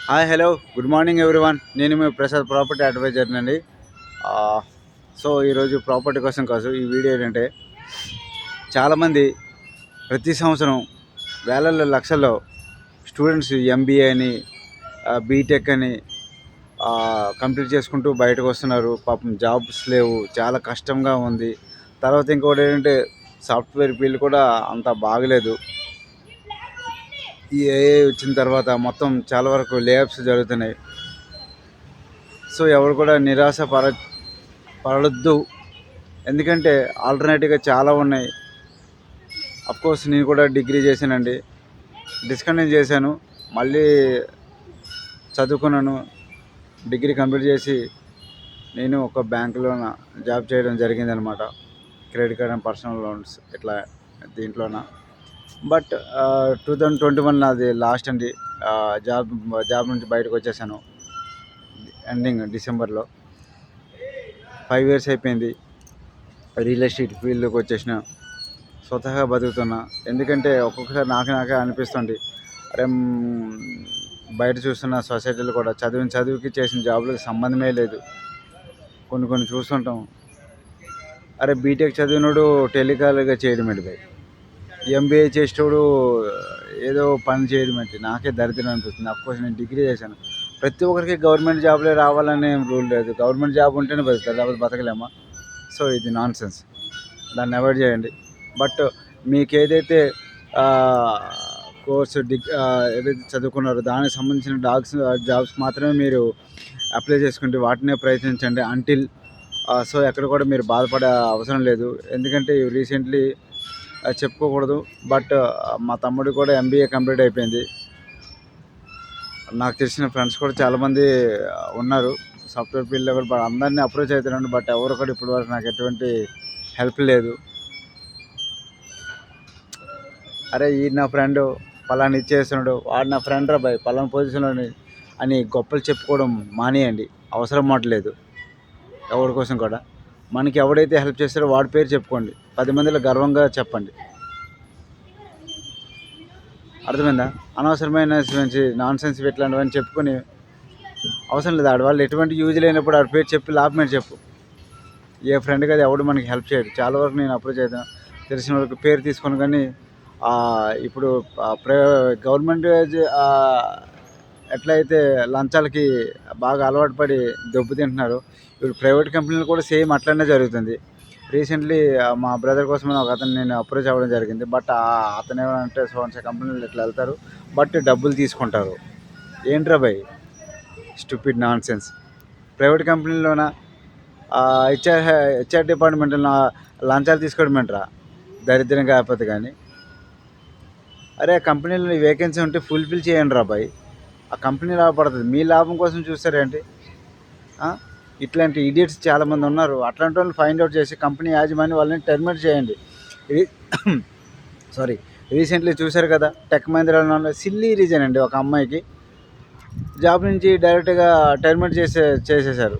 Hi hello good morning everyone. నేను మీ Prasad property అడ్వైజర్నండి. So ఈరోజు property కోసం కాదు, ఈ వీడియో ఏంటంటే చాలామంది ప్రతి సంవత్సరం వేలల్లో లక్షల్లో స్టూడెంట్స్ ఎంబీఏ అని బీటెక్ అని కంప్లీట్ చేసుకుంటూ బయటకు వస్తున్నారు. పాపం జాబ్స్ లేవు, చాలా కష్టంగా ఉంది. తర్వాత ఇంకోటి ఏంటంటే సాఫ్ట్వేర్ ఫీల్డ్ కూడా అంత బాగలేదు. ఈ ఏఐ వచ్చిన తర్వాత మొత్తం చాలా వరకు లేఆఫ్స్ జరుగుతున్నాయి. సో ఎవరు కూడా నిరాశ పడొద్దు, ఎందుకంటే ఆల్టర్నేటివ్గా చాలా ఉన్నాయి. అఫ్కోర్స్ నేను కూడా డిగ్రీ చేశానండి, డిస్కంటిన్యూ చేశాను, మళ్ళీ చదువుకున్నాను. డిగ్రీ కంప్లీట్ చేసి నేను ఒక బ్యాంకులోన జాబ్ చేయడం జరిగిందనమాట. Credit card and personal loans ఇట్లా దీంట్లోన. బట్ 2021 నాది లాస్ట్ అండి. జాబ్ నుంచి బయటకు వచ్చేసాను ఎండింగ్ డిసెంబర్లో. 5 years అయిపోయింది. రియల్ ఎస్టేట్ ఫీల్డ్లోకి వచ్చేసిన, స్వతహాగా బతుకుతున్నా. ఎందుకంటే ఒక్కొక్కసారి నాకే అనిపిస్తుంది, అరే బయట చూస్తున్న సొసైటీలో కూడా చదువుకి చేసిన జాబులకు సంబంధమే లేదు. కొన్ని చూస్తుంటాం, అరే బీటెక్ చదివినోడు టెలికాల్గా చేయడం ఏంటి భయ్, ఎంబీఏ చేసేటోడు ఏదో పని చేయడం ఏంటి, నాకే దరిద్రం అనిపిస్తుంది. అఫ్కోర్స్ నేను డిగ్రీ చేశాను. ప్రతి ఒక్కరికి గవర్నమెంట్ జాబ్లే రావాలనే రూల్ లేదు. గవర్నమెంట్ జాబ్ ఉంటేనే బతుకుతారు, లేకపోతే బతకలేమా? సో ఇది నాన్ సెన్స్, దాన్ని అవాయిడ్ చేయండి. బట్ మీకు ఏదైతే కోర్సు ఏదైతే చదువుకున్నారో దానికి సంబంధించిన జాబ్స్ మాత్రమే మీరు అప్లై చేసుకుంటే వాటినే ప్రయత్నించండి. అంటిల్ సో ఎక్కడ కూడా మీరు బాధపడే అవసరం లేదు. ఎందుకంటే రీసెంట్లీ చెప్పుకోకూడదు, బట్ మా తమ్ముడు కూడా ఎంబీఏ కంప్లీట్ అయిపోయింది. నాకు తెలిసిన ఫ్రెండ్స్ కూడా చాలామంది ఉన్నారు సాఫ్ట్వేర్ ఫీల్డ్లో కూడా. బట్ అందరినీ అప్రోచ్ అవుతున్నాను, బట్ ఎవరు కూడా ఇప్పటి వరకు నాకు ఎటువంటి హెల్ప్ లేదు. అరే ఈ నా ఫ్రెండ్ పలానా ఇచ్చేస్తున్నాడు, వాడు నా ఫ్రెండ్ రా బాయ్ పలానా పొజిషన్లో అని గొప్పలు చెప్పుకోవడం మానేయండి, అవసరం మాట్లేదు ఎవరి కోసం కూడా. మనకి ఎవడైతే హెల్ప్ చేస్తారో వాడి పేరు చెప్పుకోండి, 10 మందిలో గర్వంగా చెప్పండి. అర్థమైందా? అనవసరమైన నాన్ సెన్స్ ఇట్లాంటివన్నీ చెప్పుకొని అవసరం లేదు. ఆడవాళ్ళు ఎటువంటి యూజ్ లేనప్పుడు ఆడ పేరు చెప్పి లాభమేంటి చెప్పు. ఏ ఫ్రెండ్ కదా ఎవడు మనకి హెల్ప్ చేయడు. చాలా వరకు నేను అప్రోచ్ అవుతాను, తెలిసిన వాళ్ళకి పేరు తీసుకొని. కానీ ఇప్పుడు గవర్నమెంట్ ఎట్లయితే లంచాలకి బాగా అలవాటు పడి దెబ్బతింటున్నారు, ఇప్పుడు ప్రైవేట్ కంపెనీలు కూడా సేమ్ అట్లనే జరుగుతుంది. రీసెంట్లీ మా బ్రదర్ కోసం ఒక అతను నేను అప్రోచ్ అవ్వడం జరిగింది. బట్ అతను ఏమంటే సోన్సే కంపెనీలు ఇట్లా వెళ్తారు, బట్ డబ్బులు తీసుకుంటారు. ఏంట్రా భయ్, స్టూపిడ్ నాన్ సెన్స్. ప్రైవేట్ కంపెనీలోన హెచ్ఆర్ డిపార్ట్మెంట్లో లంచాలు తీసుకోవడం ఏంట్రా, దరిద్రం కాకపోతే. కానీ అరే కంపెనీలో వేకెన్సీ ఉంటే ఫుల్ఫిల్ చేయండి రా బాయ్, ఆ కంపెనీ లాభపడుతుంది. మీ లాభం కోసం చూస్తారేంటి? ఇట్లాంటి ఇడియట్స్ చాలామంది ఉన్నారు. అట్లాంటి వాళ్ళని ఫైండ్ అవుట్ చేసి కంపెనీ యాజమాన్యం వాళ్ళని టెర్మినేట్ చేయండి. సారీ, రీసెంట్లీ చూశారు కదా టెక్ మహీంద్రాలో సిల్లీ రీజన్ అండి, ఒక అమ్మాయికి జాబ్ నుంచి డైరెక్ట్గా టెర్మినేట్ చేసేసారు.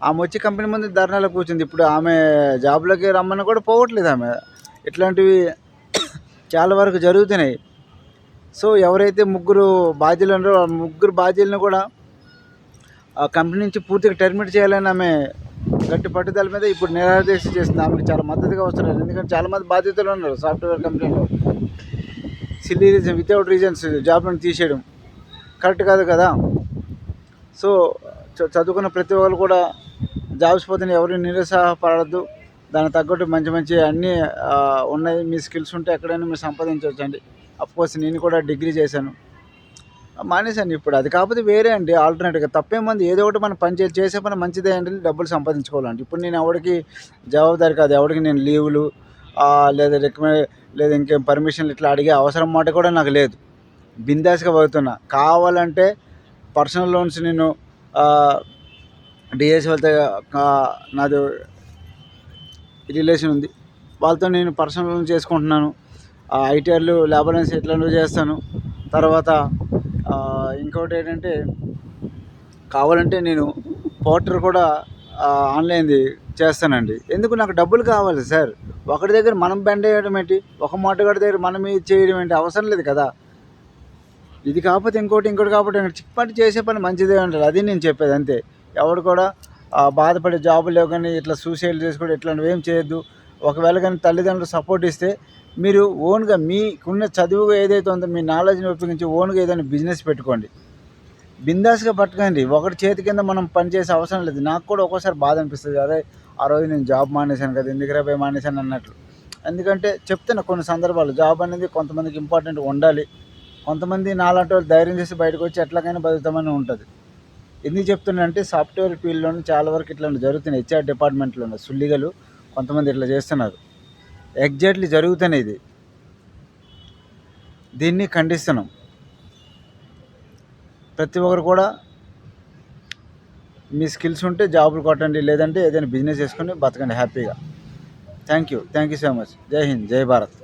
ఆమె వచ్చి కంపెనీ ముందు ధర్నాలో కూర్చుంది. ఇప్పుడు ఆమె జాబ్లోకి రమ్మని కూడా పోవట్లేదు ఆమె. ఇట్లాంటివి చాలా వరకు జరుగుతున్నాయి. సో ఎవరైతే ముగ్గురు బాధ్యులు ఉన్నారో ఆ ముగ్గురు బాధ్యులను కూడా ఆ కంపెనీ నుంచి పూర్తిగా టెర్మినేట్ చేయాలని ఆమె గట్టి పట్టుదల మీద ఇప్పుడు నిరాదీక్ష చేస్తుంది. ఆమెకు చాలా మద్దతుగా వస్తున్నారు, ఎందుకంటే చాలామంది బాధ్యతలు ఉన్నారు సాఫ్ట్వేర్ కంపెనీలో. సిల్లీ రీజన్, వితౌట్ రీజన్స్ జాబ్లను తీసేయడం కరెక్ట్ కాదు కదా. సో చదువుకున్న ప్రతి ఒక్కరు కూడా జాబ్స్ పోతే ఎవరు నిరుత్సాహపడద్దు. దానికి తగ్గట్టు మంచి అన్నీ ఉన్నాయి. మీ స్కిల్స్ ఉంటే ఎక్కడైనా మీరు సంపాదించవచ్చు అండి. అఫ్కోర్స్ నేను కూడా డిగ్రీ చేశాను, మానేశాను. ఇప్పుడు అది కాకపోతే వేరే అండి ఆల్టర్నేటివ్గా తప్పేమంది. ఏదో ఒకటి మనం పని చేసే పని మంచిదే అండి, డబ్బులు సంపాదించుకోవాలండి. ఇప్పుడు నేను ఎవరికి జవాబుదారి కాదు, ఎవరికి నేను లీవులు లేదా లేదా ఇంకేం పర్మిషన్లు ఇట్లా అడిగే అవసరం మాట కూడా నాకు లేదు. బిందాస్గా పోతున్నా. కావాలంటే పర్సనల్ లోన్స్ నేను డిఎస్ వాళ్ళతో నాది రిలేషన్ ఉంది, వాళ్ళతో నేను పర్సనల్ లోన్ చేసుకుంటున్నాను. ఐటీఆర్లు లేబరెన్స్ ఇట్లాంటివి చేస్తాను. తర్వాత ఇంకొకటి ఏంటంటే కావాలంటే నేను పోర్టర్ కూడా ఆన్లైన్ది చేస్తానండి. ఎందుకు, నాకు డబ్బులు కావాలి సార్. ఒకటి దగ్గర మనం బెండ్ వేయడం ఏంటి, ఒక మోటగాడి దగ్గర మనం ఇది చేయడం ఏంటి, అవసరం లేదు కదా. ఇది కాకపోతే ఇంకోటి కాకపోతే చిక్పాటి చేసే పని మంచిదే అంటారు. అది నేను చెప్పేది అంతే. ఎవడు కూడా బాధపడి జాబులు లేవు కానీ ఇట్లా సూసైడ్ చేసుకోవడం ఇట్లాంటివి ఏం చేయొద్దు. ఒకవేళ కానీ తల్లిదండ్రులు సపోర్ట్ ఇస్తే మీరు ఓన్గా మీకున్న చదువు ఏదైతే ఉందో మీ నాలెడ్జ్ని ఉపయోగించి ఓన్గా ఏదైనా బిజినెస్ పెట్టుకోండి. బిందాస్గా పట్టుకోండి. ఒకటి చేతి కింద మనం పని చేసే అవసరం లేదు. నాకు కూడా ఒక్కోసారి బాధ అనిపిస్తుంది, అరే ఆ రోజు నేను జాబ్ మానేశాను కదా, ఎందుకురా పోయి మానేశాను అన్నట్లు. ఎందుకంటే చెప్తున్నా కొన్ని సందర్భాలు జాబ్ అనేది కొంతమందికి ఇంపార్టెంట్ ఉండాలి. కొంతమంది నాలాంటి వాళ్ళు ధైర్యం చేసి బయటకు వచ్చి ఎట్లాగైనా బతుకుతామని ఉంటుంది. ఎందుకు చెప్తున్నా అంటే సాఫ్ట్వేర్ ఫీల్డ్లోనే చాలా వరకు ఇట్లాంటి జరుగుతున్నాయి. హెచ్ఆర్ డిపార్ట్మెంట్లో సుల్లిగలు కొంతమంది ఇట్లా చేస్తున్నారు. ఎగ్జాక్ట్లీ జరుగుతున్నాయి. దీన్ని ఖండిస్తున్నాం. ప్రతి ఒక్కరు కూడా మీ స్కిల్స్ ఉంటే జాబులు కొట్టండి, లేదంటే ఏదైనా బిజినెస్ చేసుకొని బతకండి హ్యాపీగా. Thank you so much. జై హింద్, జై భారత్.